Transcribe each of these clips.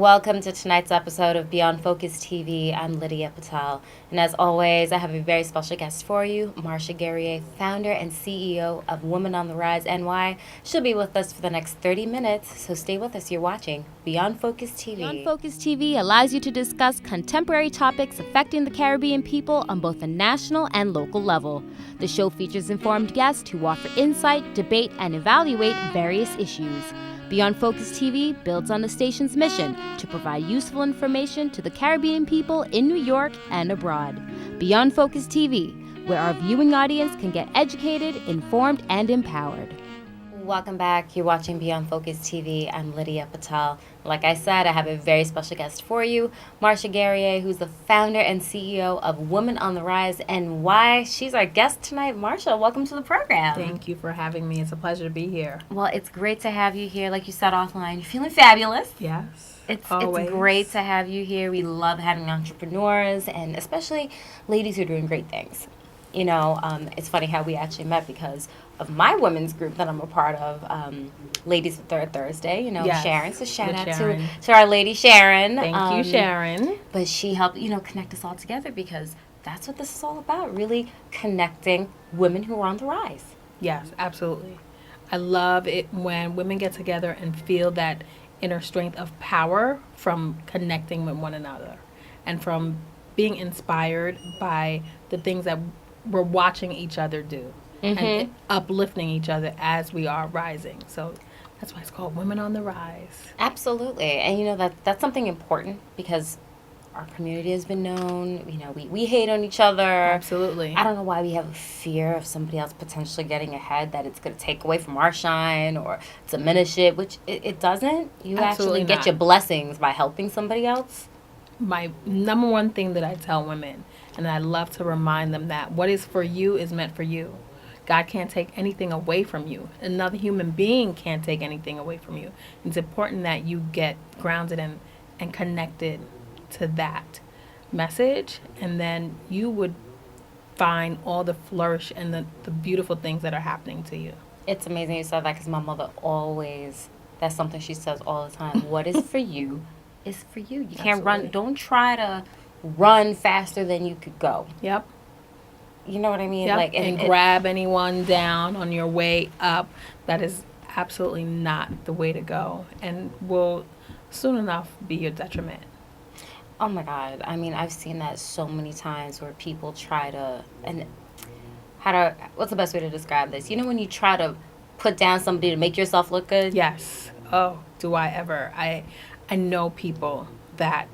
Welcome to tonight's episode of Beyond Focus TV. I'm Lydia Patel. And as always, I have a very special guest for you, Marsha Guerrier, founder and CEO of Women on the Rise NY. She'll be with us for the next 30 minutes, so stay with us. You're watching Beyond Focus TV. Beyond Focus TV allows you to discuss contemporary topics affecting the Caribbean people on both a national and local level. The show features informed guests who offer insight, debate, and evaluate various issues. Beyond Focus TV builds on the station's mission to provide useful information to the Caribbean people in New York and abroad. Beyond Focus TV, where our viewing audience can get educated, informed, and empowered. Welcome back. You're watching Beyond Focus TV. I'm Lydia Patel. Like I said, I have a very special guest for you, Marsha Guerrier, who's the founder and CEO of Women on the Rise NY. She's our guest tonight. Marsha, welcome to the program. Thank you for having me. It's a pleasure to be here. Well, it's great to have you here. Like you said offline, you're feeling fabulous. Yes. It's always. It's great to have you here. We love having entrepreneurs and especially ladies who are doing great things. You know, it's funny how we actually met because of my women's group that I'm a part of, Ladies of Third Thursday, you know, yes. Sharon. So shout out to our lady Sharon. Thank you, Sharon. But she helped, connect us all together because that's what this is all about, really connecting women who are on the rise. Yes, absolutely. I love it when women get together and feel that inner strength of power from connecting with one another and from being inspired by the things that we're watching each other do. Mm-hmm. And uplifting each other as we are rising. So that's why it's called Women on the Rise. Absolutely. And that's something important because our community has been known. We hate on each other. Absolutely. I don't know why we have a fear of somebody else potentially getting ahead, that it's going to take away from our shine or diminish it, which it doesn't. You Absolutely actually get your blessings by helping somebody else. My number one thing that I tell women, and I love to remind them that what is for you is meant for you. God can't take anything away from you. Another human being can't take anything away from you. It's important that you get grounded and connected to that message, and then you would find all the flourish and the beautiful things that are happening to you. It's amazing you said that because my mother always, that's something she says all the time. What is for you is for you. You can't run. Don't try to run faster than you could go. Yep. You know what I mean? Yep. And grab anyone down on your way up. That is absolutely not the way to go, and will soon enough be your detriment. Oh my God. I mean, I've seen that so many times where people try to, what's the best way to describe this? You know when you try to put down somebody to make yourself look good? Yes. Oh, do I ever. I know people that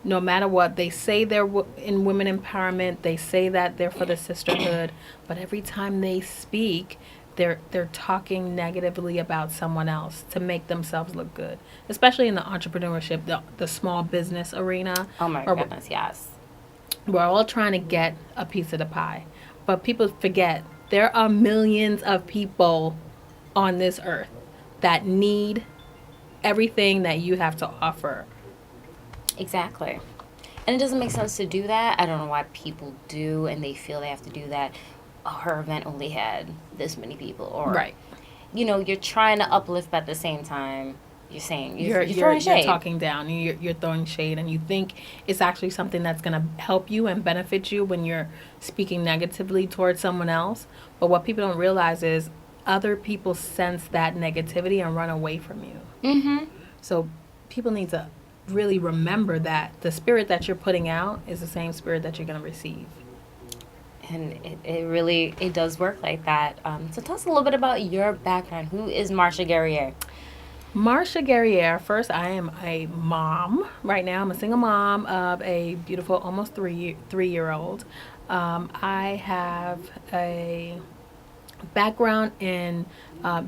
no matter what, they say they're in women empowerment, they say that they're for the sisterhood, but every time they speak, they're talking negatively about someone else to make themselves look good, especially in the entrepreneurship, the small business arena. Oh my goodness, yes. We're all trying to get a piece of the pie, but people forget there are millions of people on this earth that need everything that you have to offer. Exactly. And it doesn't make sense to do that. I don't know why people do, and they feel they have to do that. Oh, her event only had this many people. Or, right. You're trying to uplift, but at the same time, you're saying, you're throwing shade. You're talking down, you're throwing shade, and you think it's actually something that's going to help you and benefit you when you're speaking negatively towards someone else. But what people don't realize is other people sense that negativity and run away from you. Mm-hmm. So people need to really remember that the spirit that you're putting out is the same spirit that you're going to receive. And it does work like that. So tell us a little bit about your background. Who is Marsha Guerrier? Marsha Guerrier, first, I am a mom. Right now, I'm a single mom of a beautiful, almost three-year-old. I have a background in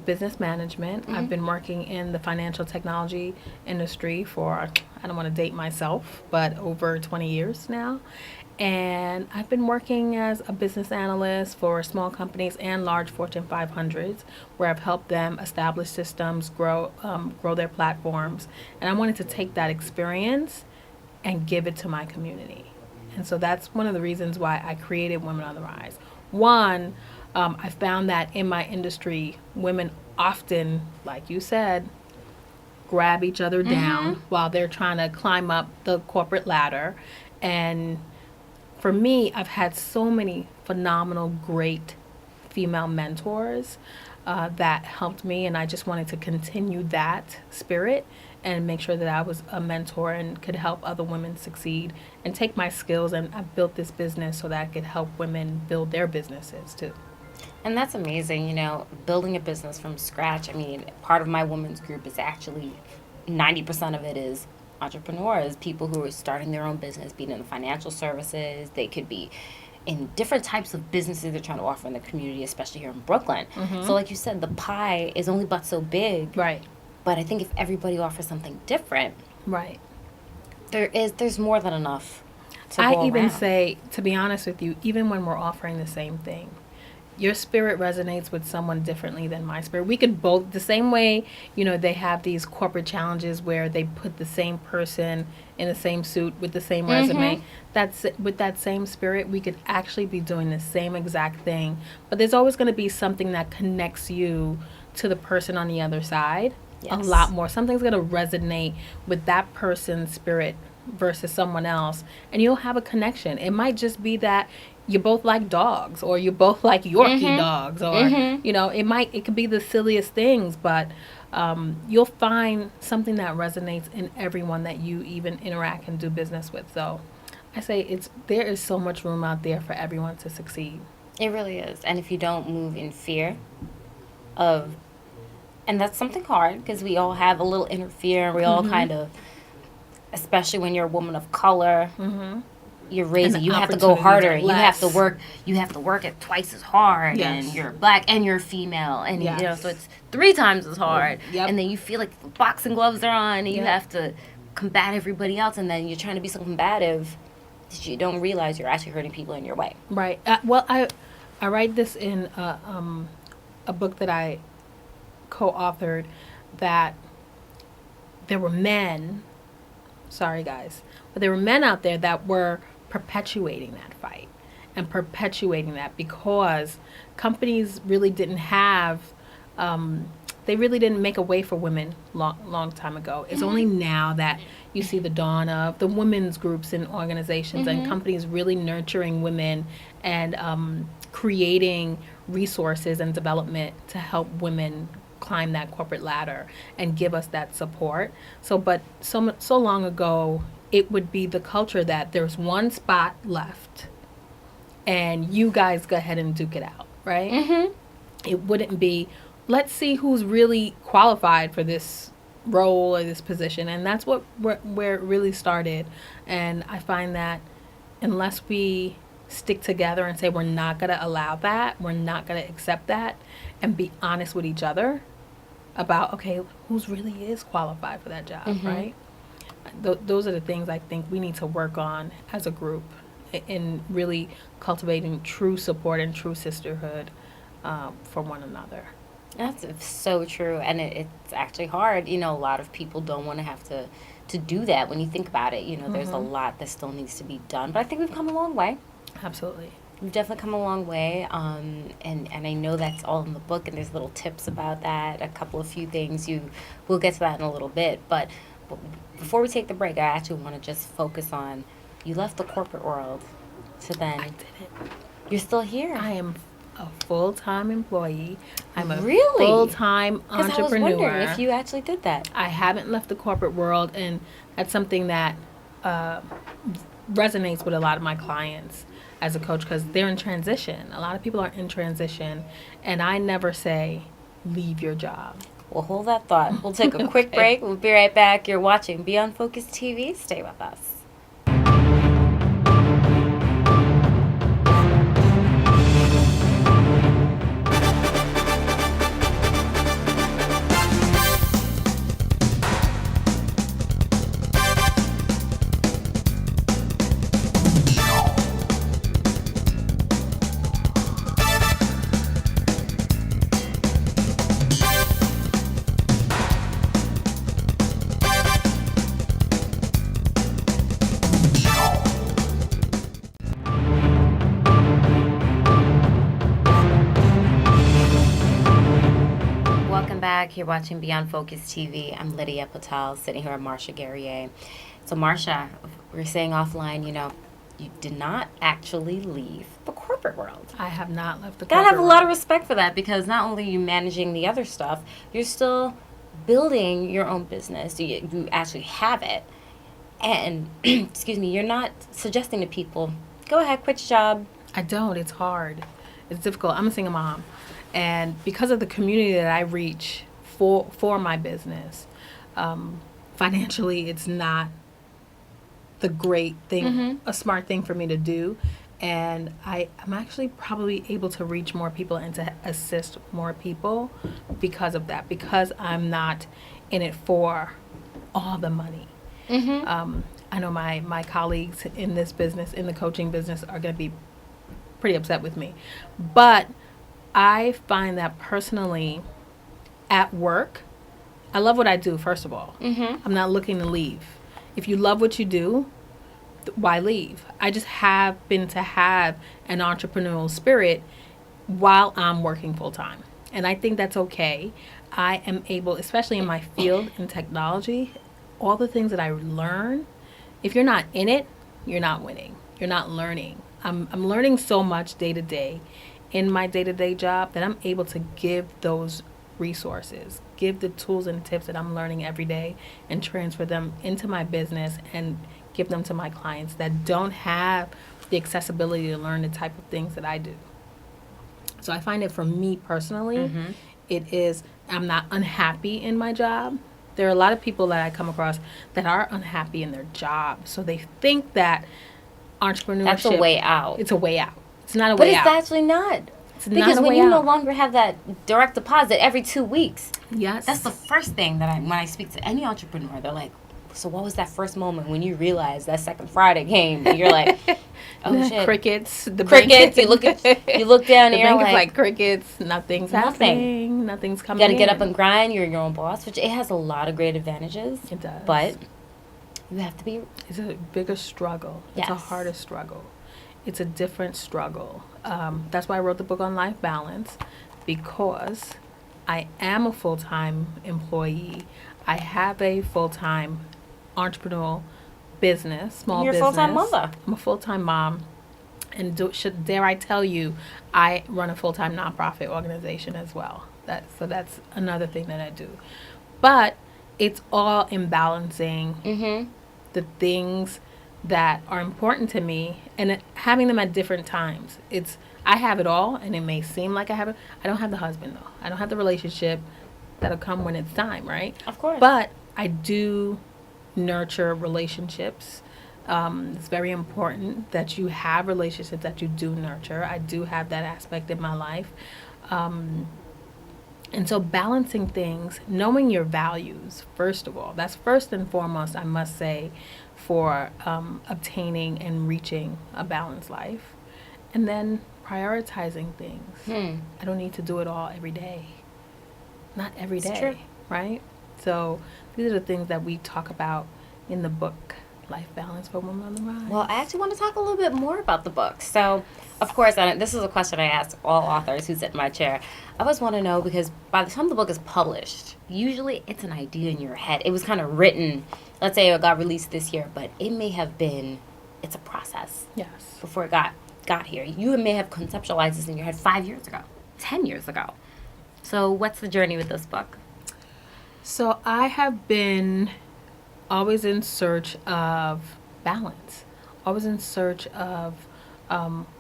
business management. Mm-hmm. I've been working in the financial technology industry for, I don't want to date myself, but over 20 years now. And I've been working as a business analyst for small companies and large Fortune 500s, where I've helped them establish systems, grow their platforms. And I wanted to take that experience and give it to my community. And so that's one of the reasons why I created Women on the Rise. One, I found that in my industry, women often, like you said, grab each other down while they're trying to climb up the corporate ladder. And for me, I've had so many phenomenal, great female mentors that helped me, and I just wanted to continue that spirit and make sure that I was a mentor and could help other women succeed and take my skills. And I built this business so that I could help women build their businesses too. And that's amazing, building a business from scratch. I mean, part of my women's group is actually 90% of it is entrepreneurs, people who are starting their own business, being in the financial services. They could be in different types of businesses they're trying to offer in the community, especially here in Brooklyn. So like you said, the pie is only but so big. Right. But I think if everybody offers something different, right, there's more than enough to I go even around. say, to be honest with you, even when we're offering the same thing, your spirit resonates with someone differently than my spirit. We could both, the same way, they have these corporate challenges where they put the same person in the same suit with the same resume. That's with that same spirit, we could actually be doing the same exact thing. But there's always going to be something that connects you to the person on the other side. Yes. A lot more. Something's going to resonate with that person's spirit versus someone else, and you'll have a connection. It might just be that you both like dogs, or you both like Yorkie dogs, or it could be the silliest things, but you'll find something that resonates in everyone that you even interact and do business with. So I say there is so much room out there for everyone to succeed. It really is. And if you don't move in fear of, and that's something hard, because we all have a little inner fear, and we all kind of, especially when you're a woman of color, you're raising, you have to go harder, you have to work it twice as hard, and you're black and you're female, and so it's 3 times as hard. And then you feel like the boxing gloves are on, and you have to combat everybody else, and then you're trying to be so combative that you don't realize you're actually hurting people in your way. Right. Well, I write this in a book that I co-authored, that there were men, sorry guys, but there were men out there that were perpetuating that fight and perpetuating that because companies really didn't have, they really didn't make a way for women long time ago. It's only now that you see the dawn of the women's groups and organizations and companies really nurturing women and creating resources and development to help women climb that corporate ladder and give us that support. But so long ago, it would be the culture that there's one spot left and you guys go ahead and duke it out, right? It wouldn't be, let's see who's really qualified for this role or this position. And that's where it really started. And I find that unless we stick together and say we're not going to allow that, we're not going to accept that, and be honest with each other about, okay, who's really is qualified for that job, right? Those are the things I think we need to work on as a group in really cultivating true support and true sisterhood for one another. That's so true, and it's actually hard. A lot of people don't want to have to do that. When you think about it, there's a lot that still needs to be done. But I think we've come a long way. Absolutely. We've definitely come a long way, and I know that's all in the book, and there's little tips about that, a few things. We'll get to that in a little bit, but before we take the break, I actually want to just focus on, you left the corporate world to then... I didn't. You're still here. I am a full-time employee. I'm a really? Full-time entrepreneur. Because I was wondering if you actually did that. I haven't left the corporate world, and that's something that resonates with a lot of my clients as a coach, because they're in transition. A lot of people are in transition, and I never say, leave your job. Well, hold that thought. We'll take a quick break. We'll be right back. You're watching Beyond Focus TV. Stay with us. back here watching Beyond Focus TV. I'm Lydia Patel, sitting here with Marsha Guerrier. So, Marsha, we were saying offline, you did not actually leave the corporate world. I have not left the corporate Gotta have a world. lot of respect for that, because not only are you managing the other stuff, you're still building your own business. You actually have it. And, excuse me, you're not suggesting to people, go ahead, quit your job. I don't. It's hard. It's difficult. I'm a single mom. And because of the community that I reach for my business, financially, it's not the great thing, a smart thing for me to do. And I'm actually probably able to reach more people and to assist more people because of that, because I'm not in it for all the money. I know my colleagues in this business, in the coaching business, are going to be pretty upset with me. But I find that personally at work, I love what I do, first of all. I'm not looking to leave. If you love what you do, why leave? I just happen to have an entrepreneurial spirit while I'm working full time. And I think that's okay. I am able, especially in my field in technology, all the things that I learn, if you're not in it, you're not winning. You're not learning. I'm learning so much day to day in my day-to-day job that I'm able to give those resources, give the tools and tips that I'm learning every day and transfer them into my business and give them to my clients that don't have the accessibility to learn the type of things that I do. So I find it for me personally, it is, I'm not unhappy in my job. There are a lot of people that I come across that are unhappy in their job. So they think that entrepreneurship, That's a way out. It's a way out. It's not a But way it's out. actually not. It's Because not a when way you no out. longer have that direct deposit every 2 weeks, Yes. that's the first thing that when I speak to any entrepreneur, they're like, so what was that first moment when you realized that second Friday came? And you're like, oh shit. Crickets. The Crickets. bank- you look down the and you're bank is like, like crickets. Nothing's happening. Nothing's you coming got to get in. up and grind. You're your own boss, which it has a lot of great advantages. It does. But you have to be. It's a bigger struggle. It's a Yes. harder struggle. It's a different struggle. That's why I wrote the book on life balance, because I am a full-time employee. I have a full-time entrepreneurial business, small You're a business. full-time mother. I'm a full-time mom. And dare I tell you, I run a full-time nonprofit organization as well. So that's another thing that I do. But it's all in balancing the things that are important to me and having them at different times. I have it all, and it may seem like I have it. I don't have the husband, though. I don't have the relationship that'll come when it's time, right? Of course. But I do nurture relationships. It's very important that you have relationships that you do nurture. I do have that aspect in my life. And so balancing things, knowing your values, first of all, that's first and foremost, I must say, for obtaining and reaching a balanced life. And then prioritizing things. I don't need to do it all every day. Not every day, true. right? So these are the things that we talk about in the book, Life Balance for Women on the Rise. Well, I actually want to talk a little bit more about the book. So, of course, this is a question I ask all authors who sit in my chair. I always want to know, because by the time the book is published, usually it's an idea in your head. It was kind of written, let's say it got released this year, but it may have been, it's a process. Yes. Before it got here. You may have conceptualized this in your head 5 years ago, 10 years ago. So what's the journey with this book? So I have been always in search of balance, always in search of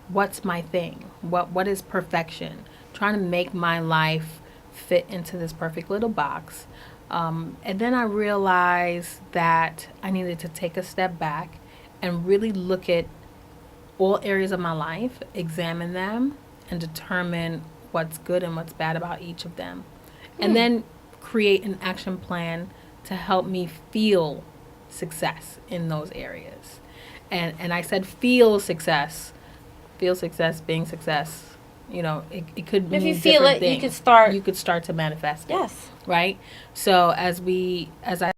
what's my thing, what is perfection, trying to make my life fit into this perfect little box. And then I realized that I needed to take a step back and really look at all areas of my life, examine them, and determine what's good and what's bad about each of them. And then create an action plan to help me feel success in those areas. And I said feel success, being success. It could mean If you feel different it, things. you could start. You could start to manifest it. Yes. Right? So as I